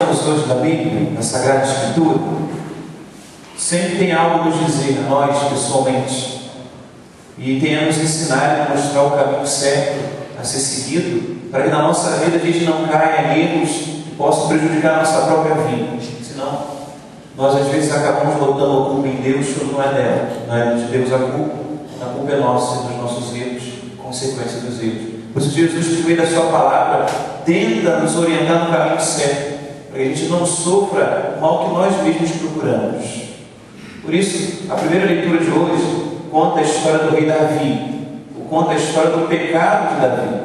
Hoje da Bíblia, na Sagrada Escritura, sempre tem algo a nos dizer, a nós pessoalmente, e tem a nos ensinar e a mostrar o caminho certo a ser seguido, para que na nossa vida a gente não caia em erros que possam prejudicar a nossa própria vida. Senão, nós às vezes acabamos botando a culpa em Deus quando não é dela, não é de Deus a culpa é nossa, dos nossos erros, consequência dos erros. Por isso Jesus, por meio da sua palavra, tenta nos orientar no caminho certo, para que a gente não sofra o mal que nós mesmos procuramos. Por isso, a primeira leitura de hoje conta a história do rei Davi, conta a história do pecado de Davi.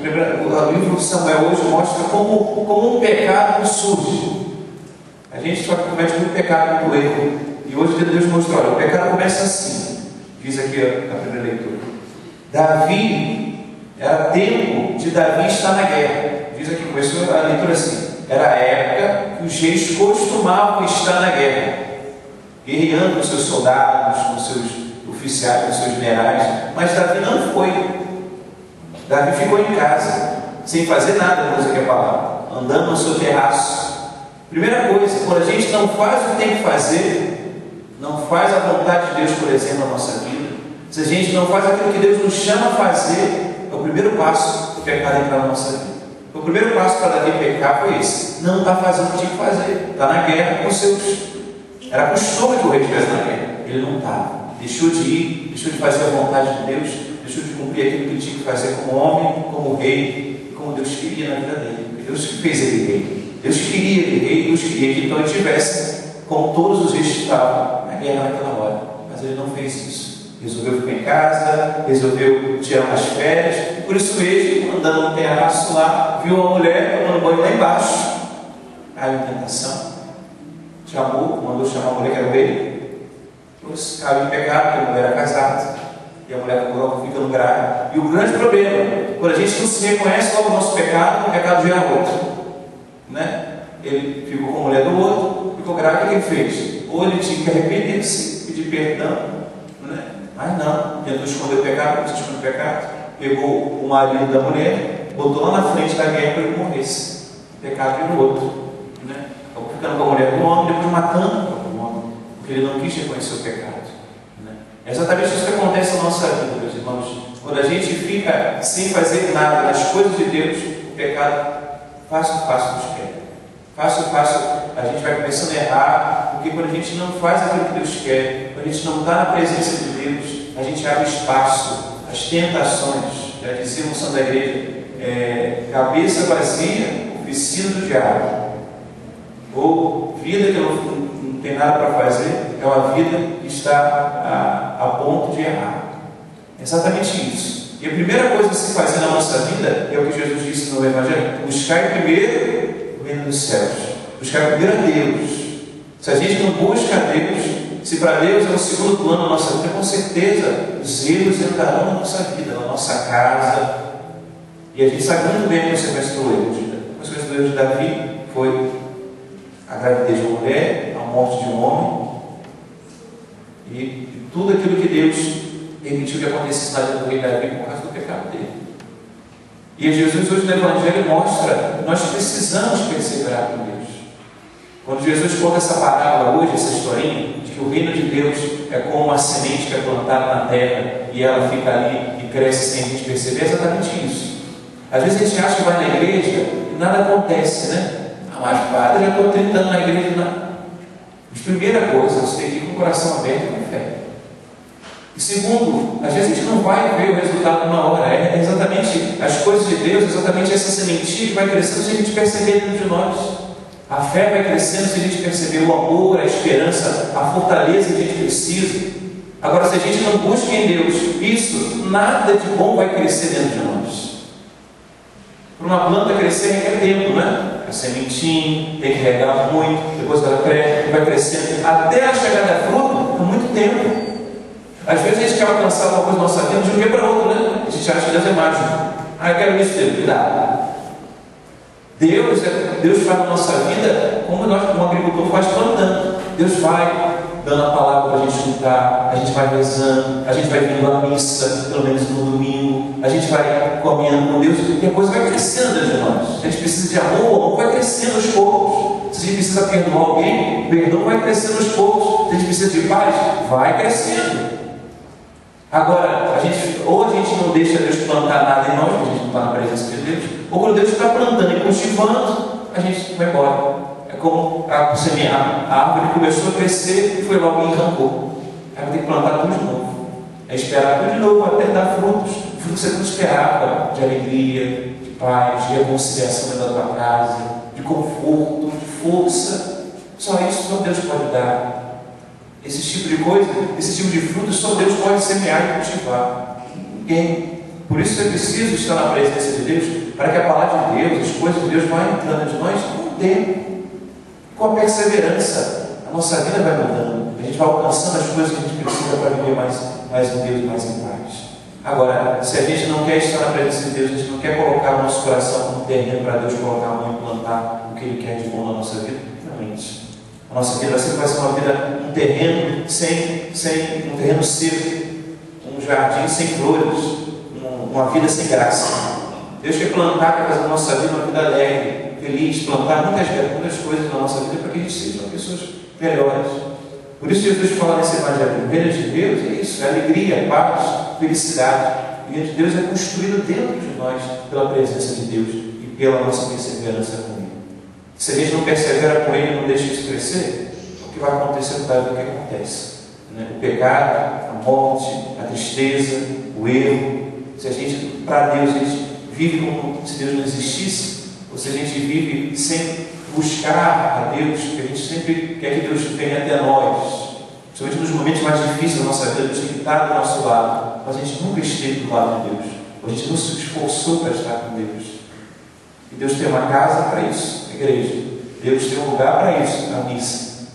O livro de Samuel hoje mostra como um pecado surge. A gente só comete muito pecado, muito erro, e hoje Deus mostrou, olha, o pecado começa assim, diz aqui a primeira leitura. Davi, era tempo de Davi estar na guerra. Diz aqui, começou a leitura assim, era a época que os reis costumavam estar na guerra, guerreando com seus soldados, com seus oficiais, com seus generais, mas Davi não foi. Davi ficou em casa, sem fazer nada, como diz aqui a palavra, andando no seu terraço. Primeira coisa, quando a gente não faz o que tem que fazer, não faz a vontade de Deus, por exemplo, na nossa vida, se a gente não faz aquilo que Deus nos chama a fazer, é o primeiro passo do pecado entrar na nossa vida. O primeiro passo para Davi pecar foi esse: não está fazendo o que tinha que fazer, está na guerra com seus. Era costume que o rei estivesse na guerra, ele não estava, deixou de ir, deixou de fazer a vontade de Deus, deixou de cumprir aquilo que ele tinha que fazer como homem, como rei, como Deus queria na vida dele. Deus que fez ele rei, Deus queria ele rei, Deus queria que então ele estivesse como todos os reis que estavam na guerra naquela hora, mas ele não fez isso. Resolveu ficar em casa, resolveu tirar umas férias, e por isso mesmo, andando no terraço lá, viu uma mulher tomando banho lá embaixo. Caiu em tentação, mandou chamar a mulher que era o rei, caiu em pecado, porque a mulher era casada, e a mulher fica no grave. E o grande problema, quando a gente não se reconhece logo o nosso pecado, o pecado gera outro. Né? Ele ficou com a mulher do outro, ficou grave, o que ele fez? Ou ele tinha que arrepender-se, pedir perdão, mas não, tentou esconder o pecado, não se esconde o pecado, pegou o marido da mulher, botou lá na frente da guerra para ele morresse. O pecado virou outro. Acabou ficando com a mulher do homem, depois matando o homem, porque ele não quis reconhecer o pecado. É exatamente isso que acontece na nossa vida, meus irmãos. Quando a gente fica sem fazer nada nas coisas de Deus, o pecado fácil nos pega. Fácil, a gente vai começando a errar, porque quando a gente não faz aquilo que Deus quer, quando a gente não está na presença de Deus, a gente abre espaço às tentações. Já dizia um santo da igreja, cabeça vazia, oficina do diabo. Ou vida que não tem nada para fazer, é uma vida que está a ponto de errar. É exatamente isso. E a primeira coisa a se fazer na nossa vida, é o que Jesus disse no Evangelho: buscar primeiro o reino dos céus, buscar primeiro a Deus. Se a gente não busca a Deus, se para Deus é o segundo plano na nossa vida, com certeza os erros entrarão na nossa vida, na nossa casa, e a gente sabe muito bem a consequência do erro. A consequência do erro de Davi foi a gravidez de uma mulher, a morte de um homem, e tudo aquilo que Deus permitiu que acontecesse na vida do rei Davi por causa do pecado dele. E Jesus hoje no Evangelho mostra que nós precisamos perseverar com Deus. Quando Jesus conta essa parábola hoje, essa historinha, de que o reino de Deus é como uma semente que é plantada na terra e ela fica ali e cresce sem a gente perceber, é exatamente isso. Às vezes a gente acha que vai na igreja e nada acontece, né? Mas padre, já estou 30 anos na igreja. Mas primeira coisa, você tem que ir com o coração aberto e com fé. E segundo, às vezes a gente não vai ver o resultado numa hora. É exatamente as coisas de Deus, exatamente essa sementinha que vai crescendo se a gente perceber dentro de nós. A fé vai crescendo se a gente perceber o amor, a esperança, a fortaleza que a gente precisa. Agora, se a gente não busca em Deus isso, nada de bom vai crescer dentro de nós. Para uma planta crescer requer tempo, né? A sementinha, tem que regar muito, depois ela cresce, vai crescendo, até ela chegar a dar fruto, com muito tempo. Às vezes a gente quer alcançar uma coisa na nossa vida de um dia para outro, né? A gente acha que Deus é mágico. Eu quero isso, Deus, cuidado. Deus faz na nossa vida como um agricultor faz plantando. Deus vai dando a palavra para a gente escutar, a gente vai rezando, a gente vai vindo à missa, pelo menos no domingo. a gente vai caminhando com Deus e a coisa vai crescendo dentro de nós. A gente precisa de amor, o amor vai crescendo aos poucos. Se a gente precisa perdoar alguém, o perdão vai crescendo aos poucos. Se a gente precisa de paz, vai crescendo. Agora, ou a gente não deixa Deus plantar nada em nós, porque a gente não está na presença de Deus, ou quando Deus está plantando e cultivando, a gente vai embora. É como a semear. A árvore começou a crescer e foi logo e arrancou. Aí vai ter que plantar tudo de novo. É esperar tudo de novo até dar frutos. Frutos que você não esperava, de alegria, de paz, de reconciliação dentro da tua casa, de conforto, de força. Só isso só Deus pode dar. Esse tipo de coisa, esse tipo de fruto, só Deus pode semear e cultivar. Ninguém. Por isso é preciso estar na presença de Deus, para que a palavra de Deus, as coisas de Deus vão entrando de nós com o tempo, com a perseverança. A nossa vida vai mudando. A gente vai alcançando as coisas que a gente precisa para viver mais em Deus, mais em paz. Agora, se a gente não quer estar na presença de Deus, a gente não quer colocar o nosso coração como terreno para Deus colocar a mão e plantar o que Ele quer de bom na nossa vida, realmente. A nossa vida sempre vai ser uma vida, um terreno um terreno seco, um jardim sem flores, uma vida sem graça. Deus quer plantar, quer fazer da nossa vida uma vida alegre, feliz, plantar muitas coisas na nossa vida para que a gente seja pessoas melhores. Por isso Jesus fala nesse evangelho: o reino de Deus é isso, é alegria, paz, felicidade. O reino de Deus é construído dentro de nós pela presença de Deus e pela nossa perseverança com Ele. Se a gente não persevera com Ele e não deixa isso crescer, o que vai acontecer com Davi? O que acontece? O pecado, a morte, a tristeza, o erro. Se a gente, para Deus, a gente vive como se Deus não existisse, ou se a gente vive sem buscar a Deus, porque a gente sempre quer que Deus venha até nós, principalmente nos momentos mais difíceis da nossa vida, Deus tem que estar do nosso lado, mas a gente nunca esteve do lado de Deus, a gente não se esforçou para estar com Deus. E Deus tem uma casa para isso, a igreja. Deus tem um lugar para isso, a missa.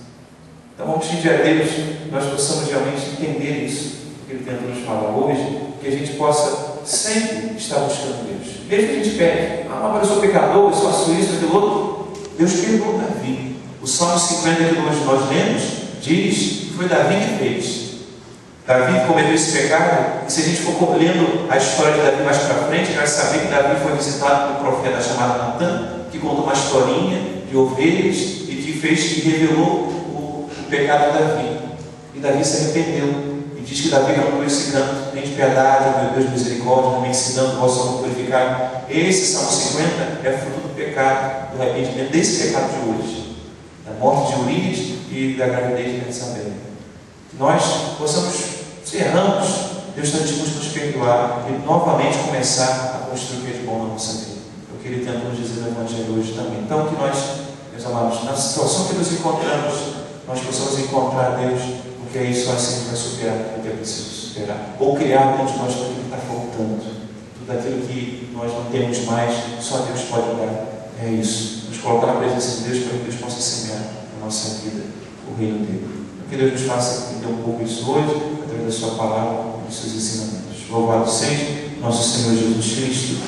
Então vamos pedir a Deus que nós possamos realmente entender isso, que Ele tenta nos falar hoje, que a gente possa sempre estar buscando Deus. Mesmo que a gente pede, mas eu sou pecador, eu faço isso, aquilo outro. Deus perdoou Davi. O Salmo 50 que hoje nós lemos diz que foi Davi que fez. Davi cometeu esse pecado, e se a gente for lendo a história de Davi mais para frente, a gente vai saber que Davi foi visitado por um profeta chamado Natan, que contou uma historinha de ovelhas e que revelou o pecado de Davi. E Davi se arrependeu. E diz que Davi cantou esse canto: tem de piedade, meu Deus, misericórdia, me ensinando o vosso amor purificado. Esse Salmo 50 é fruto do pecado, do arrependimento desse pecado de hoje, da morte de Urias e da gravidez de Betsabé. Nós possamos, se erramos, Deus está disposto a nos perdoar e novamente começar a construir o que é de bom na nossa vida. É o que Ele tenta nos dizer no Evangelho hoje também. Então, que nós, meus amados, na situação que nos encontramos, nós possamos encontrar Deus, porque aí só assim vai superar o que é preciso superar, ou criar dentro de nós tudo que está faltando, tudo aquilo que nós não temos mais, só Deus pode dar. É isso, nos colocar na presença de Deus para que Deus possa semear na nossa vida o reino dele. Que Deus nos faça entender um pouco isso hoje, através da sua palavra e dos seus ensinamentos. Louvado seja nosso Senhor Jesus Cristo.